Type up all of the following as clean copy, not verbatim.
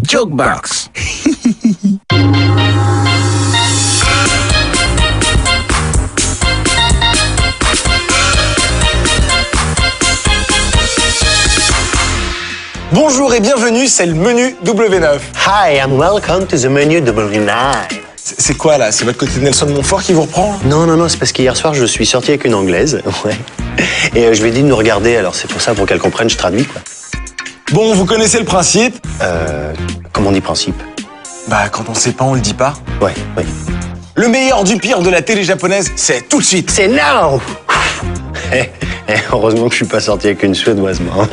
Jokebox. Bonjour et bienvenue, c'est le menu W9. Hi, and welcome to the menu W9. C'est quoi là? C'est votre côté de Nelson Montfort qui vous reprend? Non, c'est parce qu'hier soir, je suis sorti avec une Anglaise. Ouais. Et je lui ai dit de nous regarder, alors c'est pour ça, pour qu'elle comprenne, je traduis, quoi. Bon, vous connaissez le principe? Comment on dit principe? Bah, quand on sait pas, on le dit pas. Ouais. Le meilleur du pire de la télé japonaise, c'est tout de suite. C'est now. Heureusement que je suis pas sorti avec une Suédoise, moi.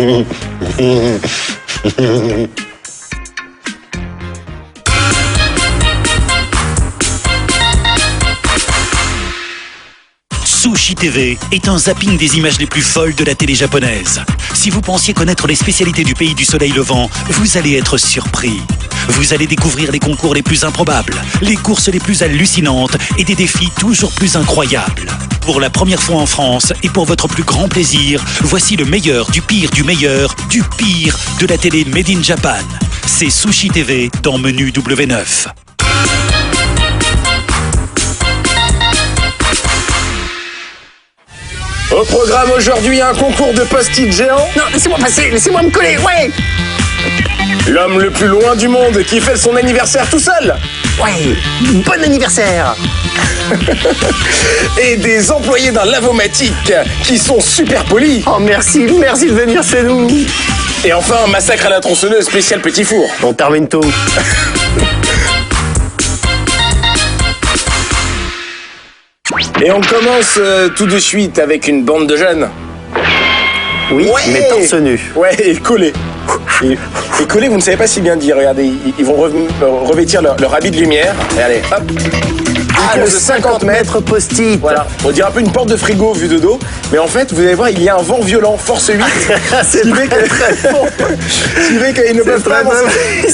Sushi TV est un zapping des images les plus folles de la télé japonaise. Si vous pensiez connaître les spécialités du pays du soleil levant, vous allez être surpris. Vous allez découvrir les concours les plus improbables, les courses les plus hallucinantes et des défis toujours plus incroyables. Pour la première fois en France et pour votre plus grand plaisir, voici le meilleur du pire du meilleur du pire de la télé Made in Japan. C'est Sushi TV dans Menu W9. Au programme aujourd'hui, un concours de post-it géant. Non, laissez-moi passer, laissez-moi me coller, ouais. L'homme le plus loin du monde qui fête son anniversaire tout seul. Ouais, bon anniversaire. Et des employés d'un lavomatique qui sont super polis. Oh, merci de venir chez nous. Et enfin, un massacre à la tronçonneuse spécial petit four. On termine tôt. Et on commence tout de suite avec une bande de jeunes. Oui, Ouais. mais torse nu. Ouais, et collés. Et collés, vous ne savez pas si bien dire. Regardez, ils vont revêtir leur habit de lumière. Regardez, hop. Ah, Une le course de 50 mètres. post-it. Voilà, on dirait un peu une porte de frigo vue de dos, mais en fait, vous allez voir, il y a un vent violent, force 8, C'est ce qui fait qu'ils ne peuvent pas avancer.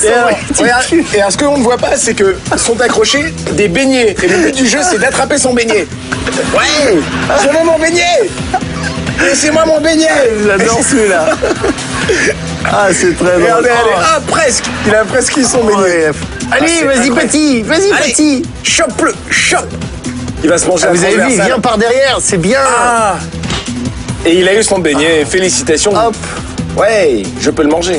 Et alors, ce que l'on ne voit pas, c'est que sont accrochés des beignets. Et le but du jeu, c'est d'attraper son beignet. Ouais, je veux mon beignet. Laissez-moi mon beignet. J'adore celui-là. Ah, c'est très drôle. Regardez, presque. Il a presque eu son beignet. Allez, c'est vas-y, incroyable. vas-y, Allez, petit. chope-le, chope. Il va se manger Ah, la vous avez vu, il transversale. vient par derrière, c'est bien. Ah. Et il a eu son beignet, félicitations. Hop. Ouais, je peux le manger.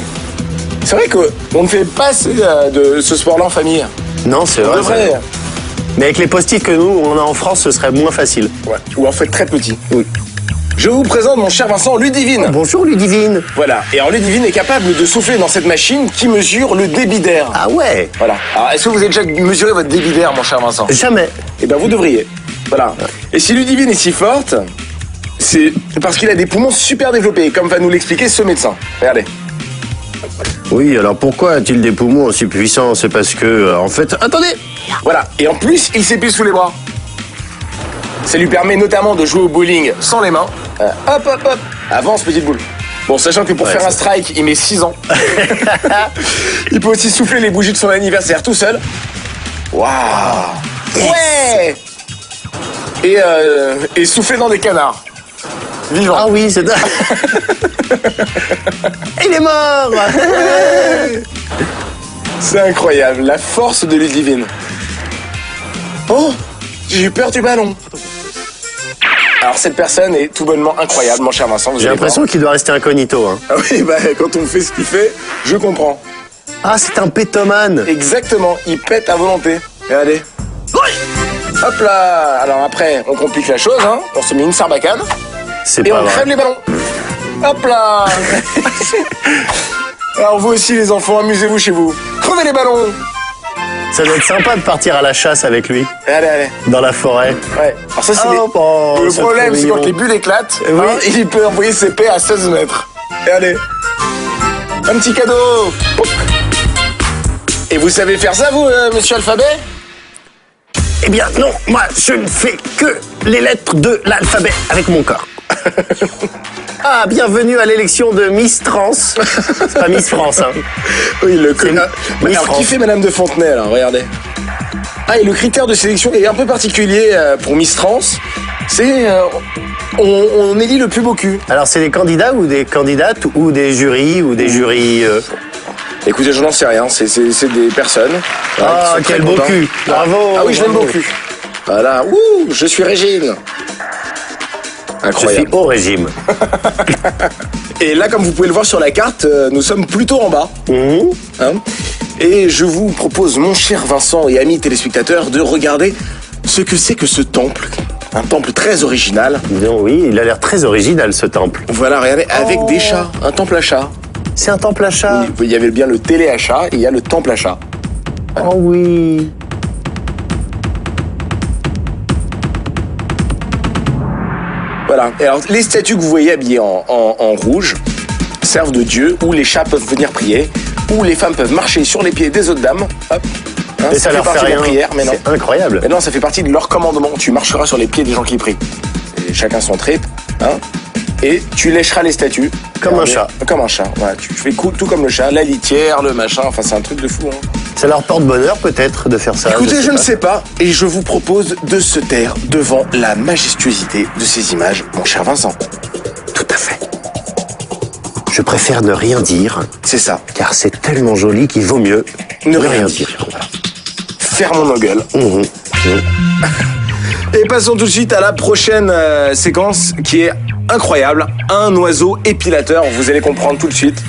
C'est vrai qu'on ne fait pas assez de ce sport-là en famille. Non, c'est On vrai. devrait. Mais avec les post-it que nous, on a en France, ce serait moins facile. Ouais. Ou en fait très petit. Oui. Je vous présente mon cher Vincent Ludivine. Bonjour, Ludivine. Voilà. Et alors Ludivine est capable de souffler dans cette machine qui mesure le débit d'air. Ah ouais. Voilà. Alors est-ce que vous avez déjà mesuré votre débit d'air, mon cher Vincent? Jamais. Eh ben vous devriez. Voilà. Et si Ludivine est si forte, c'est parce qu'il a des poumons super développés, comme va nous l'expliquer ce médecin. Regardez. Oui, alors pourquoi a-t-il des poumons aussi puissants? C'est parce que, en fait... Attendez. Voilà. Et en plus, il s'épile sous les bras. Ça lui permet notamment de jouer au bowling sans les mains. Hop. Avance, petite boule. Bon, sachant que pour faire un strike, il met 6 ans. Il peut aussi souffler les bougies de son anniversaire tout seul. Waouh. Ouais. Et souffler dans des canards. Vivant. Ah oui, c'est... Il est mort. C'est incroyable, la force de Ludivine. Oh, j'ai eu peur du ballon. Alors cette personne est tout bonnement incroyable, mon cher Vincent. J'ai l'impression qu'il doit rester incognito. Hein. Ah oui, bah quand on fait ce qu'il fait, je comprends. Ah, c'est un pétomane. Exactement, il pète à volonté. Regardez. Hop là. Alors après, on complique la chose, hein. On se met une sarbacane C'est et pas on vrai. crève les ballons. Hop là. Alors vous aussi les enfants, amusez-vous chez vous. Crevez les ballons. Ça doit être sympa de partir à la chasse avec lui, Allez. dans la forêt. Ouais. Alors ça c'est le c'est problème, trop c'est mignon. quand les bulles éclatent, Oui. hein, il peut envoyer ses pets à 16 mètres. Et allez. Un petit cadeau. Pouc. Et vous savez faire ça, vous, monsieur Alphabet? Eh bien, non, moi, je ne fais que les lettres de l'alphabet avec mon corps. Ah, bienvenue à l'élection de Miss Trans. C'est pas Miss France, hein. Oui, le C'est connard. Miss Alors, qui France. fait Madame de Fontenay, alors, regardez. Ah, et le critère de sélection est un peu particulier pour Miss Trans. C'est... on élit le plus beau cul. Alors, c'est des candidats ou des candidates ou des jurys ou des jurys Écoutez, je n'en sais rien, c'est des personnes. Ah, qui sont quel très beau contents. cul. Bravo. Ah oui, je l'aime bravo. beau cul. Voilà, ouh, je suis Régine. Je Incroyable. suis au régime. Et là, comme vous pouvez le voir sur la carte, nous sommes plutôt en bas. Hein. Et je vous propose, mon cher Vincent et amis téléspectateurs, de regarder ce que c'est que ce temple. Un temple très original. Non, oui, il a l'air très original, ce temple. Voilà, regardez, avec des chats. Un temple à chats. C'est un temple à chat. Il y avait bien le télé à chat et il y a le temple à chat. Oh oui. Voilà. Et alors, les statues que vous voyez habillées en rouge servent de dieu, où les chats peuvent venir prier, où les femmes peuvent marcher sur les pieds des autres dames. Hop. Hein, Et ça leur fait partie de rien. la prière, mais non. C'est incroyable. Mais non, ça fait partie de leur commandement. Tu marcheras sur les pieds des gens qui prient. Et chacun son trip, hein. Et tu lécheras les statues. Comme un Regardez, chat. Comme un chat. Voilà, tu fais tout comme le chat, la litière, le machin. Enfin, c'est un truc de fou. Hein. Ça leur porte bonheur peut-être de faire ça. Écoutez, je ne sais pas, et je vous propose de se taire devant la majestuosité de ces images, mon cher Vincent. Tout à fait. Je préfère ne rien dire, C'est ça. car c'est tellement joli qu'il vaut mieux Ne rien dire. Fermons nos gueules. Et passons tout de suite à la prochaine séquence qui est incroyable. Un oiseau épilateur. Vous allez comprendre tout de suite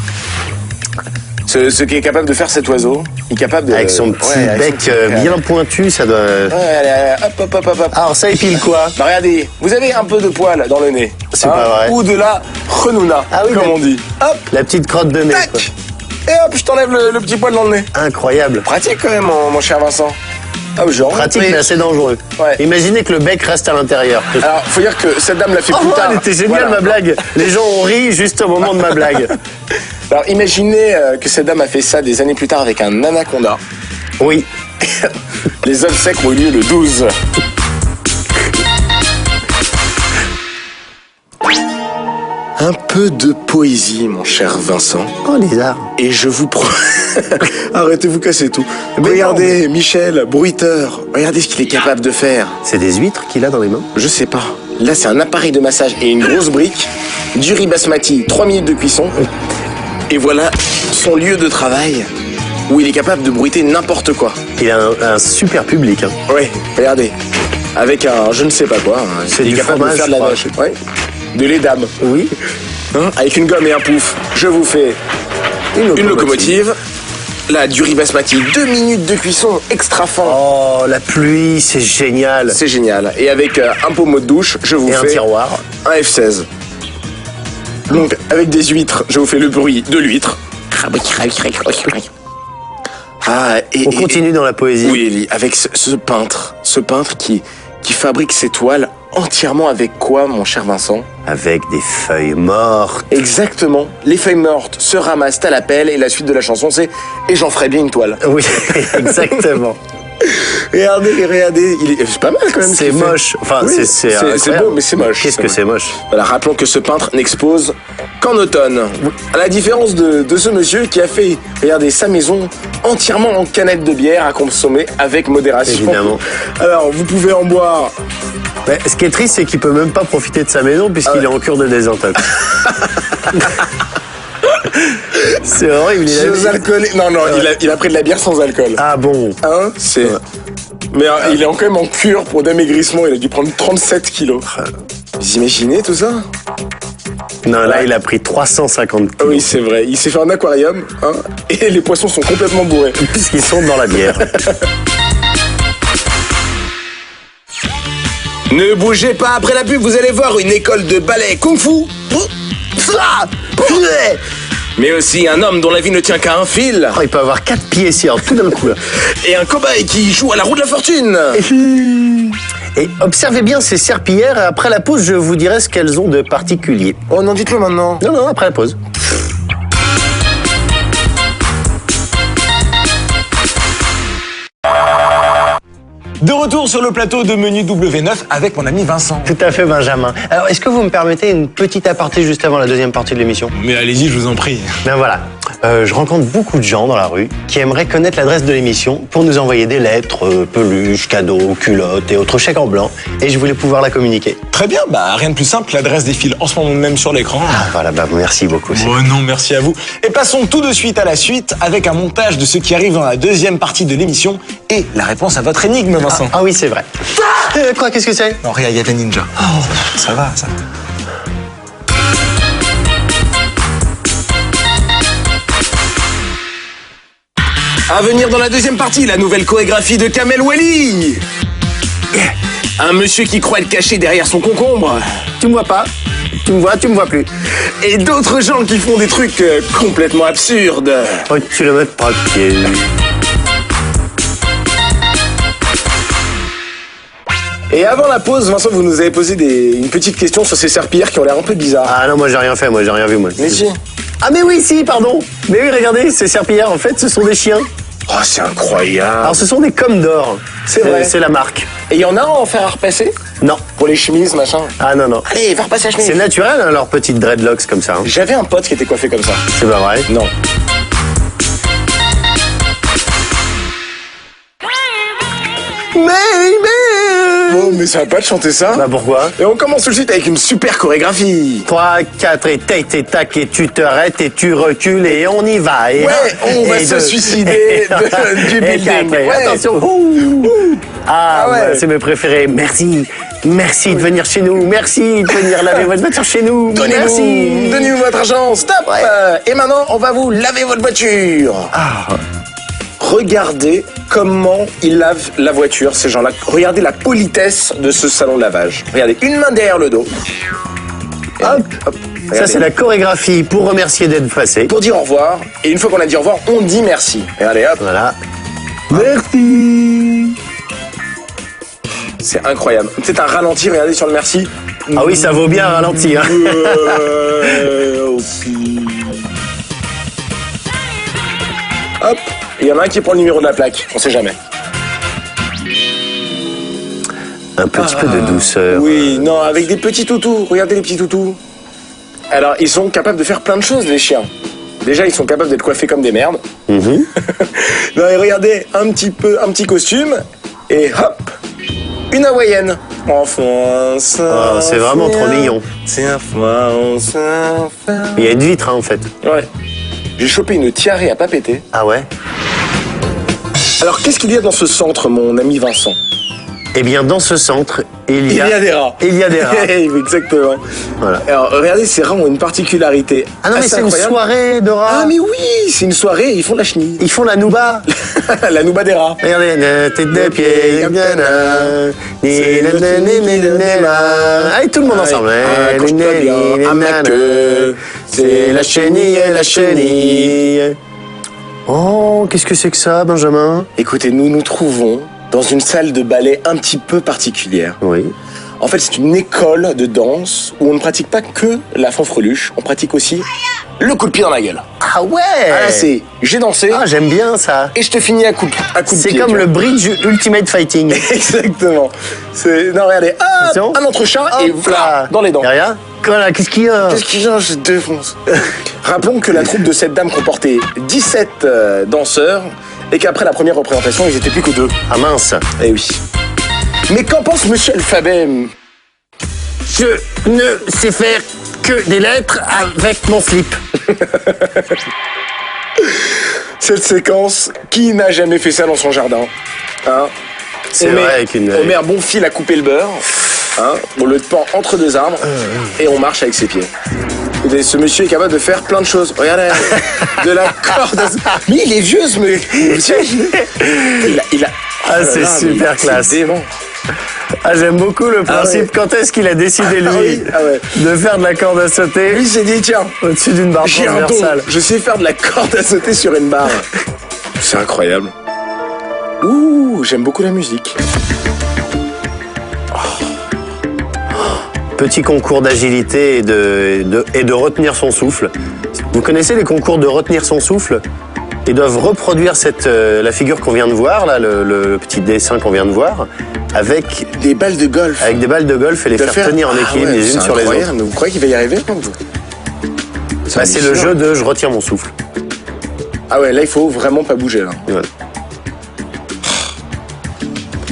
ce qu'est capable de faire cet oiseau. Il est capable de... Avec son petit Ouais, avec son bec petit bec, bien pointu, ça doit... Ouais, allez, hop, hop, hop, hop. Alors ça épile quoi? Bah regardez, vous avez un peu de poil dans le nez. C'est pas vrai. Ou de la renouna, Ah oui, comme mais- on dit. Hop, La petite crotte de nez. tac. quoi. Et hop, je t'enlève le petit poil dans le nez. Incroyable. Pratique quand même, mon cher Vincent. Hop, genre. Pratique mais assez dangereux. Ouais. Imaginez que le bec reste à l'intérieur. Alors, faut dire que cette dame l'a fait Oh, plus tard. elle était géniale Voilà. ma blague. Les gens ont ri juste au moment de ma blague. Alors, imaginez que cette dame a fait ça des années plus tard avec un anaconda. Oui. Les obsèques ont eu lieu le 12. Un peu de poésie, mon cher Vincent. Oh Lézard. Et je vous prends... Arrêtez, vous cassez tout. Mais Regardez, Michel, bruiteur. Regardez ce qu'il est capable de faire. C'est des huîtres qu'il a dans les mains? Je sais pas. Là, c'est un appareil de massage et une grosse brique. Du riz basmati, 3 minutes de cuisson. Et voilà son lieu de travail où il est capable de bruiter n'importe quoi. Il a un super public. Hein. Oui, regardez. Avec un je ne sais pas quoi. C'est il est du capable fromage, de faire de je la crois. vache. Ouais. De lait d'âme. Oui. Hein, avec une gomme et un pouf. Je vous fais une locomotive. Là, du riz basmati, 2 minutes de cuisson extra fin. Oh, la pluie, c'est génial. C'est génial. Et avec un pommeau de douche, je vous Et un fais tiroir. un F16. Donc, avec des huîtres, je vous fais le bruit de l'huître. Ah, et, On continue dans la poésie. Oui, Elie, avec ce peintre qui fabrique ses toiles entièrement avec quoi, mon cher Vincent? Avec des feuilles mortes. Exactement. Les feuilles mortes se ramassent à la pelle et la suite de la chanson c'est « Et j'en ferai bien une toile Oui, exactement. ». Regardez, c'est pas mal quand même. ce C'est qu'il fait. moche. Enfin, Oui, c'est c'est incroyable. beau, mais c'est moche. Qu'est-ce que c'est moche? Voilà, rappelons que ce peintre n'expose qu'en automne. À la différence de ce monsieur qui a fait, regardez, sa maison entièrement en canettes de bière à consommer avec modération. Évidemment. Alors, vous pouvez en boire. Mais ce qui est triste, c'est qu'il peut même pas profiter de sa maison puisqu'il est en cure de désintox. C'est horrible. Sans alcool. Non, il a pris de la bière sans alcool. Ah bon. Hein, c'est... Mais il est quand même en cure pour d'amaigrissement. Il a dû prendre 37 kilos. Vous imaginez tout ça? Non, là, il a pris 350 Ah kilos. oui, c'est vrai. Il s'est fait un aquarium, hein, et les poissons sont complètement bourrés. Puisqu'ils sont dans la bière. Ne bougez pas, après la pub, vous allez voir une école de ballet kung-fu. Mais aussi un homme dont la vie ne tient qu'à un fil. Oh, il peut avoir 4 pieds ici, alors tout d'un coup. Là. Et un cobaye qui joue à la roue de la fortune. Et observez bien ces serpillères. Après la pause, je vous dirai ce qu'elles ont de particulier. Oh non, dites-le maintenant. Non, après la pause. De retour sur le plateau de Menu W9 avec mon ami Vincent. Tout à fait, Benjamin. Alors, est-ce que vous me permettez une petite aparté juste avant la deuxième partie de l'émission? Mais allez-y, je vous en prie. Ben voilà. Je rencontre beaucoup de gens dans la rue qui aimeraient connaître l'adresse de l'émission pour nous envoyer des lettres, peluches, cadeaux, culottes et autres chèques en blanc. Et je voulais pouvoir la communiquer. Très bien, rien de plus simple, l'adresse défile en ce moment même sur l'écran. Ah voilà, merci beaucoup. Oh non, merci à vous. Et passons tout de suite à la suite avec un montage de ce qui arrive dans la deuxième partie de l'émission et la réponse à votre énigme, Vincent. Ah oui, c'est vrai. Quoi, qu'est-ce que c'est? Non, regarde, il y a des ninjas. Oh, ça va, ça. À venir dans la deuxième partie, la nouvelle chorégraphie de Kamel Wally. Un monsieur qui croit être caché derrière son concombre. Tu me vois pas? Tu me vois plus. Et d'autres gens qui font des trucs complètement absurdes. Oh, tu le mets pas de pied. Et avant la pause, Vincent, vous nous avez posé une petite question sur ces serpillères qui ont l'air un peu bizarres. Ah non, moi j'ai rien fait, moi j'ai rien vu, moi. Mais si. Ah mais oui, si, pardon. Mais oui, regardez, ces serpillères, en fait, ce sont des chiens. Oh, c'est incroyable. Alors ce sont des Comme d'or. C'est vrai. C'est la marque. Et il y en a un à en faire à repasser? Non. Pour les chemises, machin. Ah non. Allez, va repasser la chemise. C'est naturel, hein, leurs petites dreadlocks comme ça. Hein. J'avais un pote qui était coiffé comme ça. C'est pas vrai? Non. Oh, mais ça va pas de chanter ça. Bah pourquoi? Et on commence tout de suite avec une super chorégraphie. 3, 4 et tac et tu te arrêtes et tu recules et on y va. Et Ouais, un, on va et se deux, suicider du et building. quatre, et Ouais. attention. Ah ouais. ouais, c'est mes préférés. Merci de venir chez nous. Merci de venir laver votre voiture chez nous. Merci. Donnez-nous votre argent. Stop. Et maintenant, on va vous laver votre voiture. Regardez comment ils lavent la voiture, ces gens-là. Regardez la politesse de ce salon de lavage. Regardez, une main derrière le dos. Hop. Ça, Regardez. c'est la chorégraphie pour remercier d'être passé. Pour dire au revoir. Et une fois qu'on a dit au revoir, on dit merci. Regardez, hop. Voilà. Merci. C'est incroyable. C'est un ralenti, regardez sur le merci. Ah oui, ça vaut bien un ralenti. Hein. Hop. Il y en a un qui prend le numéro de la plaque. On sait jamais. Un petit peu de douceur. Oui, non, avec des petits toutous. Regardez les petits toutous. Alors, ils sont capables de faire plein de choses, les chiens. Déjà, ils sont capables d'être coiffés comme des merdes. Mhm. Non, et regardez, un petit costume. Et hop, une hawaïenne. Enfance. Oh, c'est vraiment trop mignon. C'est enfance. Il y a une vitre, hein, en fait. Ouais. J'ai chopé une tiare à pas péter. Ah ouais? Alors, qu'est-ce qu'il y a dans ce centre, mon ami Vincent? Eh bien, dans ce centre, il y a des rats. Il y a des rats. Exactement. Voilà. Alors, regardez, ces rats ont une particularité. Ah non, mais assez c'est une incroyable. soirée de rats. Ah, mais oui, c'est une soirée, ils font de la chenille. Ils font la nouba. La nouba des rats. Regardez, tête de pied, allez, tout le monde ensemble. Accroche-toi bien à ma queue. C'est la chenille, la chenille. Oh, qu'est-ce que c'est que ça, Benjamin? Écoutez, nous nous trouvons dans une salle de ballet un petit peu particulière. Oui. En fait, c'est une école de danse où on ne pratique pas que la fanfreluche, on pratique aussi le coup de pied dans la gueule. Ah ouais. Ah là, c'est j'ai dansé Ah, j'aime bien ça. et je te finis à coup de C'est pied. comme tu le vois. bridge Ultimate Fighting. Exactement. Non, regardez, Attention. un entrechat et Hop voilà, là. dans les dents. Y'a rien? Voilà, qu'est-ce qu'il y a? Qu'est-ce qu'il y a? Je défonce. Rappelons que la troupe de cette dame comportait 17 danseurs et qu'après la première représentation, ils étaient plus que 2. Ah mince. Eh oui. Mais qu'en pense Monsieur Alphabet? Je ne sais faire que des lettres avec mon slip. Cette séquence, qui n'a jamais fait ça dans son jardin? Hein? C'est On met- vrai, avec une- On met un bon fil à couper le beurre. Hein? On le pend entre deux arbres et on marche avec ses pieds. Et ce monsieur est capable de faire plein de choses. Regardez, de la corde. Mais il est vieux, ce monsieur. Il a... Ah, là c'est là, super mais classe. c'est dément. Ah, j'aime beaucoup le principe. ouais. Quand est-ce qu'il a décidé, lui, Ah oui, ah ouais. de faire de la corde à sauter Lui, il s'est dit, tiens, au-dessus d'une barre j'ai un don. transversale? Je sais faire de la corde à sauter sur une barre. C'est incroyable. Ouh, j'aime beaucoup la musique. Petit concours d'agilité et de retenir son souffle. Vous connaissez les concours de retenir son souffle? Ils doivent reproduire la figure qu'on vient de voir, là, le petit dessin qu'on vient de voir, avec Des balles de golf. des balles de golf et les De faire tenir en équilibre les unes sur les autres. Vous croyez qu'il va y arriver? Bah, c'est le jeu de je retiens mon souffle. Ah ouais, là, il faut vraiment pas bouger, là. Ouais.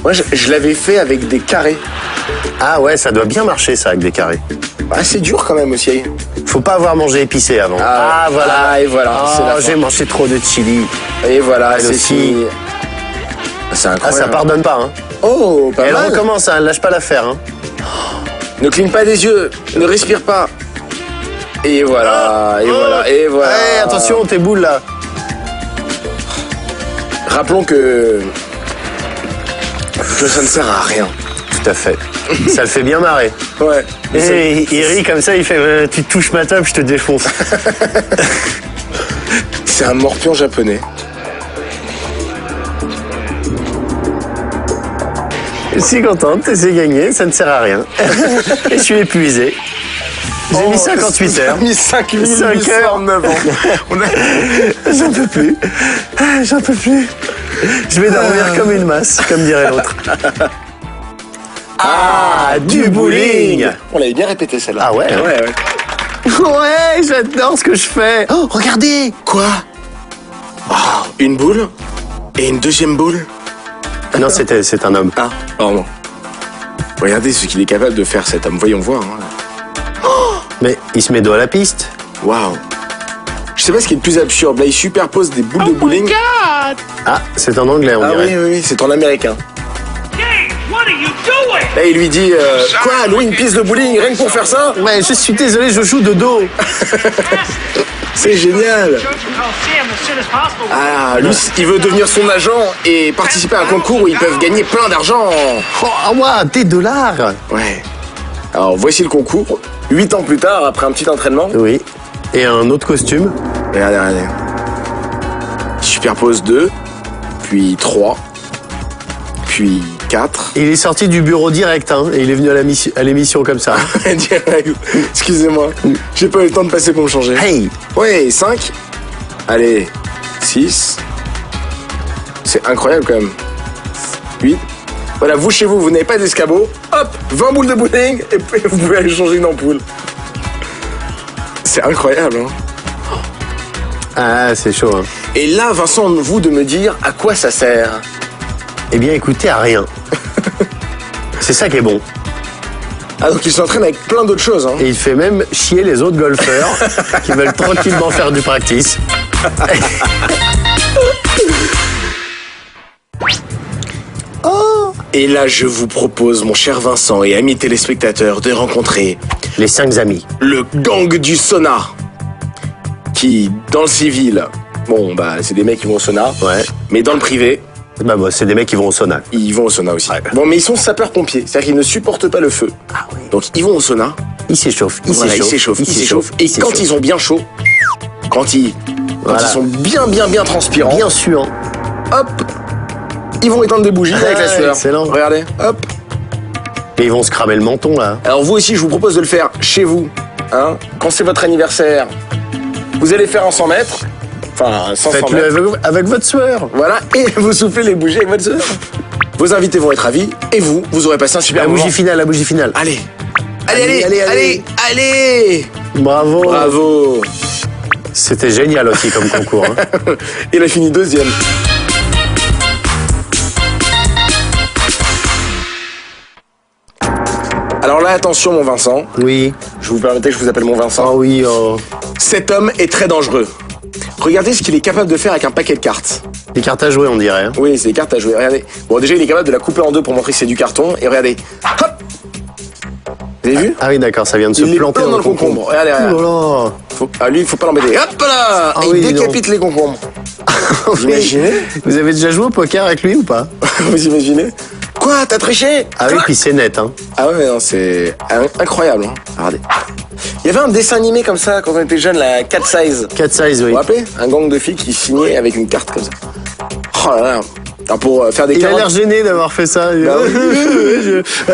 Moi, je l'avais fait avec des carrés. Ah ouais, ça doit bien marcher ça avec des carrés. Ah, c'est dur quand même aussi. Faut pas avoir mangé épicé avant. Ah, voilà. Ah, et voilà, c'est la Oh, fin. j'ai mangé trop de chili. Et voilà, Elle c'est aussi. fini. C'est Ah, incroyable. ça pardonne pas, hein. Oh, pas Elle mal. recommence, hein, elle lâche pas l'affaire, hein. Ne cligne pas des yeux, ne respire pas. Et voilà, et voilà, et voilà. Hey, attention, tes boules là. Rappelons que ça ne sert à rien. Tout à fait. Ça le fait bien marrer. Ouais. Et il rit comme ça, il fait tu touches ma table, je te défonce. C'est un morpion japonais. Je suis contente, c'est gagné, ça ne sert à rien. Et je suis épuisé. J'ai mis 58 heures. J'ai mis 5 heures. 9 ans. On a... J'en peux plus. J'en peux plus. Je vais dormir comme une masse, comme dirait l'autre. Ah, du bowling. On l'avait bien répété celle-là. Ah ouais, hein. Ouais. Ouais, j'adore ce que je fais. Oh, regardez. Quoi? Oh, une boule et une deuxième boule. Non, c'est un homme. Ah, pardon. Regardez ce qu'il est capable de faire cet homme. Voyons voir. Hein. Mais il se met dos à la piste. Waouh. Je sais pas ce qui est le plus absurde. Là, il superpose des boules de bowling. Ah, c'est en anglais, on Ah dirait. oui, c'est en américain. What are you doing? Là, il lui dit quoi, louer une piste de bowling rien que pour faire ça? Ouais, je suis désolé, je joue de dos. C'est génial. Ah, lui, il veut devenir son agent et participer à un concours où ils peuvent gagner plein d'argent. Oh, ah ouais, des dollars. Ouais. Alors, voici le concours. 8 ans plus tard, après un petit entraînement. Oui. Et un autre costume. Regardez. Il superpose 2, puis 3, puis 4. Il est sorti du bureau direct, hein, et il est venu à l'émission comme ça. Direct. Excusez-moi, j'ai pas eu le temps de passer pour me changer. Hey. Ouais, 5. Allez, 6. C'est incroyable quand même. 8. Voilà, vous chez vous, vous n'avez pas d'escabeau. Hop, 20 boules de bowling et puis vous pouvez aller changer une ampoule. C'est incroyable, hein. Ah, c'est chaud, hein. Et là, Vincent, vous de me dire à quoi ça sert. Eh bien, écoutez, à rien. C'est ça qui est bon. Ah, donc il s'entraîne avec plein d'autres choses, hein. Et il fait même chier les autres golfeurs qui veulent tranquillement faire du practice. Et là, je vous propose, mon cher Vincent et amis téléspectateurs, de rencontrer Les 5 amis. le gang du sauna. Qui, dans le civil, bon, bah, c'est des mecs qui vont au sauna. Ouais. Mais dans le privé, Bah, c'est des mecs qui vont au sauna. ils vont au sauna aussi. Bon, mais ils sont sapeurs-pompiers, c'est-à-dire qu'ils ne supportent pas le feu. Ah oui. Donc, ils vont au sauna. Ils s'échauffent, ils Voilà, s'échauffent. ils s'échauffent. Et quand ils ont bien chaud, quand ils Voilà. sont bien transpirants, Bien sûr. hop, ils vont éteindre des bougies avec la Ouais, sueur. excellent. Regardez, hop. Et ils vont se cramer le menton, là. Alors vous aussi, je vous propose de le faire chez vous. Hein, quand c'est votre anniversaire, vous allez faire un 100 mètres. Enfin, un 500 Faites-le mètres. avec votre sueur. Voilà, et vous soufflez les bougies avec votre sœur. Vos invités vont être ravis, et vous aurez passé un super La moment. bougie finale, la bougie finale. Allez. Allez. Bravo. Bravo. C'était génial aussi comme concours. Hein. Il a fini deuxième. Alors là, attention, mon Vincent. Oui. Je vous permettez que je vous appelle mon Vincent. Oh oui, oh. Cet homme est très dangereux. Regardez ce qu'il est capable de faire avec un paquet de cartes. Des cartes à jouer, on dirait. Hein. Oui, c'est des cartes à jouer. Regardez. Bon, déjà, il est capable de la couper en deux pour montrer que c'est du carton. Et regardez. Hop. Vous avez vu? Ah oui, d'accord, ça vient de se Il est planter plein dans le concombre. Regardez, regardez. Oh Lui, il faut pas l'embêter. Hop là. Ah Et oui, il décapite les concombres. Vous imaginez? Vous avez déjà joué au poker avec lui ou pas? Vous imaginez? Quoi? T'as triché? Ah oui, puis c'est net, hein. Ah ouais, mais non, c'est incroyable. Hein. Regardez. Il y avait un dessin animé comme ça quand on était jeune, la Cat Size. 4 size, oui. Vous vous rappelez? Un gang de filles qui signait avec une carte comme ça. Oh là là. Alors, pour faire des Il a 40... l'air gêné d'avoir fait ça. Bah oui.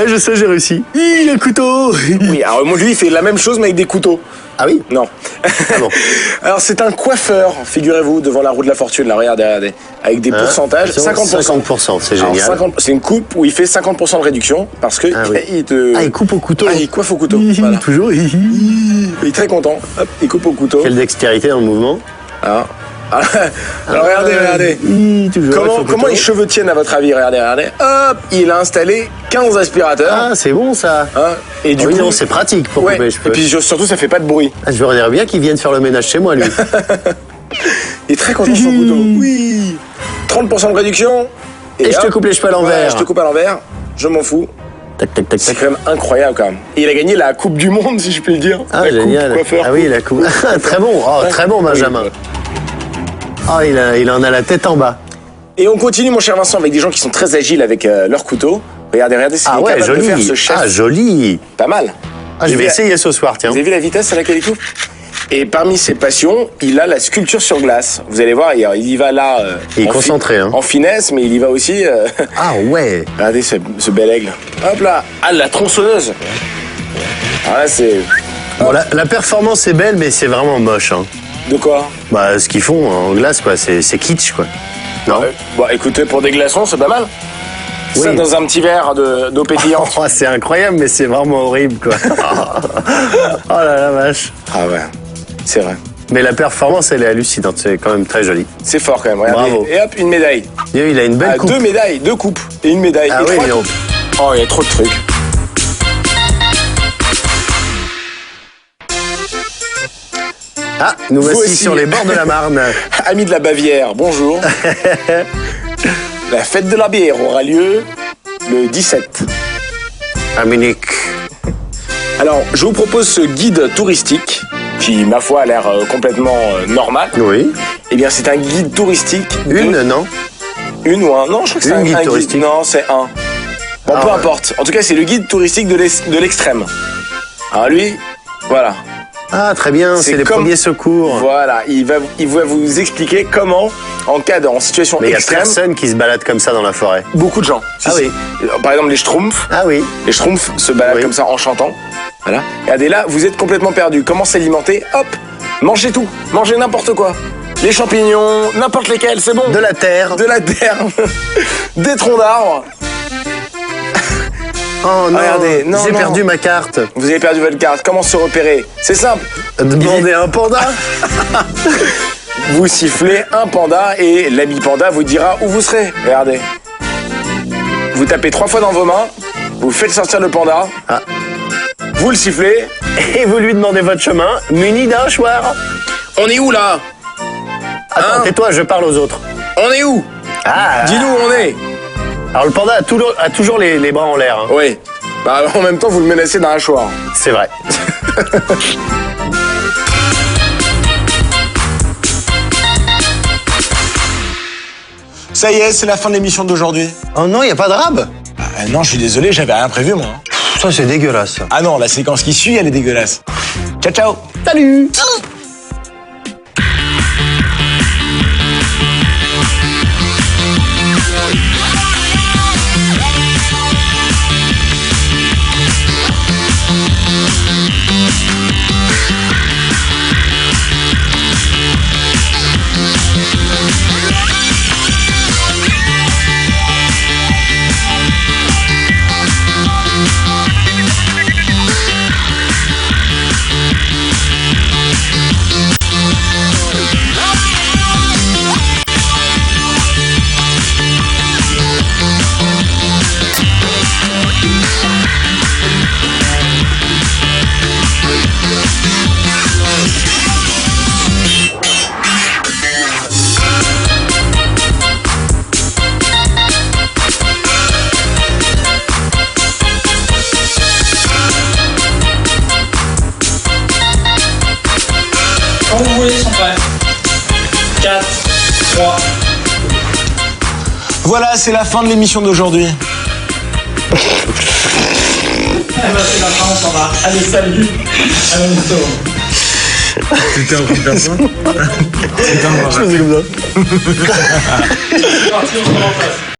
je sais, j'ai réussi. Il a le couteau. Oui, alors moi, lui, il fait la même chose mais avec des couteaux. Ah oui? Non. bon. Alors c'est un coiffeur, figurez-vous, devant la roue de la fortune, là, regardez, avec des pourcentages, 50%. 50%, c'est Alors, génial. 50 c'est une coupe où il fait 50% de réduction parce que Ah oui. il te... Ah, il coupe au couteau. Ah, il coiffe au couteau. Voilà. Toujours. Il est très content. Hop, il coupe au couteau. Quelle dextérité dans le mouvement. Ah. Alors regardez. Comment les cheveux tiennent à votre avis? Regardez. Hop, il a installé 15 aspirateurs. Ah, c'est bon ça. Hein, et du coup, non, c'est pratique pour ouais. couper les Et cheveux. puis surtout, ça fait pas de bruit. Ah, je voudrais bien qu'il vienne faire le ménage chez moi, lui. Il est très content de son couteau. Oui. 30% de réduction. Et je te hop, coupe les cheveux à l'envers. voilà, je te coupe à l'envers. Je m'en fous. Tac, tac, tac, C'est tac. quand même incroyable quand même. Et il a gagné la Coupe du Monde, si je puis le dire. Ah, la génial. Coupe coiffeur. Ah oui, la coupe. Très bon. Oh, très bon, Benjamin. Oui. Oh, il en a la tête en bas. Et on continue, mon cher Vincent, avec des gens qui sont très agiles avec leur couteau. Regardez, c'est Ah ouais, capable de faire ce joli. chef. Ah, joli. Pas mal. Ah, je vais essayer ce soir, tiens. Vous avez vu la vitesse à laquelle il coupe? Et parmi ses passions, il a la sculpture sur glace. Vous allez voir, il y va là. Il est en concentré, hein. En finesse, mais il y va aussi. Ah ouais. Regardez ce bel aigle. Hop là. Ah, la tronçonneuse. Ah là, c'est. Bon, la performance est belle, mais c'est vraiment moche, hein. De quoi? Bah, ce qu'ils font en glace, quoi, c'est kitsch, quoi. Non? Bon, écoutez, pour des glaçons, c'est pas mal. Oui. Ça dans un petit verre d'eau pétillante. Oh, c'est incroyable, mais c'est vraiment horrible, quoi. Oh là la vache. Ah ouais, c'est vrai. Mais la performance, elle est hallucinante. C'est quand même très joli. C'est fort quand même, regardez. Bravo. Et hop, une médaille. Il a une belle Ah, coupe. 2 médailles, 2 coupes et une médaille. Ah et oui, 3 mais coupes. Oh, il y a trop de trucs. Ah, nous voici Voici. sur les bords de la Marne. Amis de la Bavière, bonjour. La fête de la bière aura lieu le 17. À Munich. Alors, je vous propose ce guide touristique qui, ma foi, a l'air complètement normal. Oui. Eh bien, c'est un guide touristique. Non? Une ou un? Non, je crois que c'est Une un guide guide. touristique. Non, c'est un. Bon, Ah peu ouais. importe. En tout cas, c'est le guide touristique de l'extrême. Alors lui, voilà. Ah, très bien, c'est les comme- premiers secours. Voilà, il va vous expliquer comment, en situation Mais il n'y a extrême, personne qui se balade comme ça dans la forêt. beaucoup de gens. Ah oui. Par exemple, les Schtroumpfs. Ah oui. Les Schtroumpfs se baladent Oui. comme ça en chantant. Voilà. Regardez là, vous êtes complètement perdu. Comment s'alimenter? Hop, mangez tout. Mangez n'importe quoi. Les champignons, n'importe lesquels, c'est bon. De la terre. De la terre. Des troncs d'arbres. Oh non, Regardez, non, j'ai non. perdu ma carte. Vous avez perdu votre carte. Comment se repérer? C'est simple. Demander un panda. Vous sifflez un panda et l'ami panda vous dira où vous serez. Regardez. Vous tapez 3 fois dans vos mains, vous faites sortir le panda, Ah. vous le sifflez. Et vous lui demandez votre chemin, muni d'un hachoir. On est où là? Attends, Hein tais-toi, je parle aux autres. On est où? Ah. Dis-nous où on est. Alors le panda a toujours les bras en l'air. Hein. Oui. Bah, en même temps, vous le menacez d'un hachoir. C'est vrai. Ça y est, c'est la fin de l'émission d'aujourd'hui. Oh non, il n'y a pas de rab. Non, je suis désolé, j'avais rien prévu, moi. Ça, c'est dégueulasse. Ah non, la séquence qui suit, elle est dégueulasse. Ciao, ciao. Salut. Quand vous voulez, ils sont prêts. 4, 3. Voilà, c'est la fin de l'émission d'aujourd'hui. Eh ben, c'est la fin, on s'en va. Allez, salut. À bientôt. C'était un coup de personne. Je faisais comme ça. C'est parti, on se revoit en face.